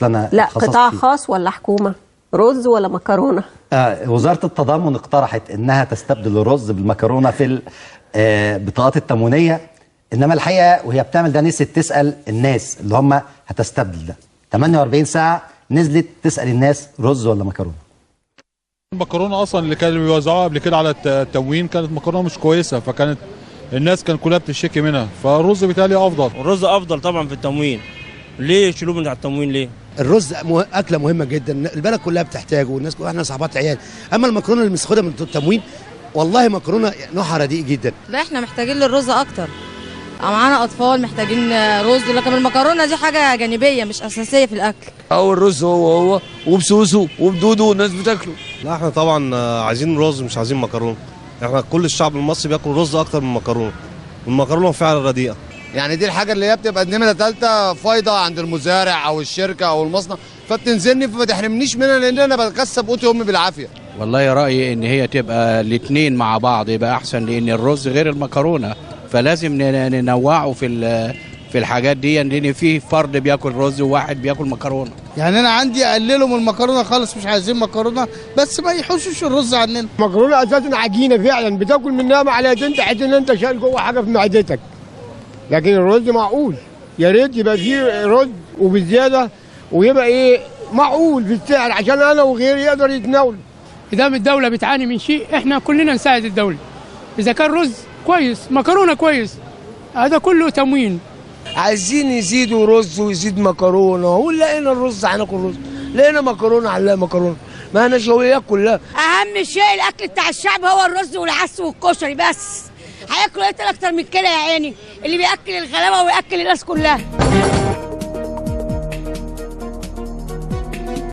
اصل انا لا قطاع خاص ولا حكومه؟ رز ولا مكرونه؟ وزاره التضامن اقترحت انها تستبدل الرز بالمكرونه في البطاقات التموينيه، انما الحقيقه وهي بتعمل ده نسيت تسال الناس اللي هم هتستبدل ده. 48 ساعه نزلت تسال الناس رز ولا مكرونه. المكرونه اصلا اللي كانوا بيوزعوها قبل كده على التموين كانت مكرونه مش كويسه، فكانت الناس كلها بتشتكي منها، فالرز بالتالي افضل. الرز افضل طبعا في التموين. ليه يشيلوه من على التموين ليه؟ الرز اكله مهمه جدا، البلد كلها بتحتاجه والناس كلها، احنا صحبات عيال. اما المكرونه اللي بناخدها من التموين والله مكرونه نوعها رديء جدا. لا احنا محتاجين للرز اكتر، معانا اطفال محتاجين رز، لكن المكرونه دي حاجه جانبيه مش اساسيه في الاكل. او الرز هو وبسوسه وبدوده والناس بتاكله. لا احنا طبعا عايزين رز مش عايزين مكرونه. احنا كل الشعب المصري بياكل رز اكتر من مكرونه، والمكرونه فعلا رديئه. يعني دي الحاجه اللي هي بتبقى نمره ثالثه فايضه عند المزارع او الشركه او المصنع، فبتنزلني فما تحرمنيش منها لان انا بكسب قوتي امي بالعافيه. والله رايي ان هي تبقى الاثنين مع بعض يبقى احسن، لان الرز غير المكرونه، فلازم ننوعه في الحاجات دي، لان في فرد بياكل رز وواحد بياكل مكرونه. يعني انا عندي اقللوا من المكرونه خالص، مش عايزين مكرونه، بس ما يحوشوش الرز عننا. المكرونه اساسا عجينه فعلا، بتاكل منها معلقتين تحس ان انت شايل جوه حاجه في معدتك، لكن الرز معقول. يا ريت يبقى فيه رز وبزياده، ويبقى ايه معقول في السعر عشان انا وغيري يقدر يتناول. اذا الدوله بتعاني من شيء احنا كلنا نساعد الدوله. اذا كان رز كويس، مكرونه كويس، هذا كله تموين. عايزين يزيدوا رز ويزيد مكرونه، ولقينا الرز هناكل رز، لقينا مكرونه على مكرونه، ما احنا شويات كلها. اهم شيء الاكل بتاع الشعب هو الرز والعدس والكشري بس. هياكلوا ايه اكتر من كده يا عيني؟ اللي بياكل الغلابه وياكل الناس كلها.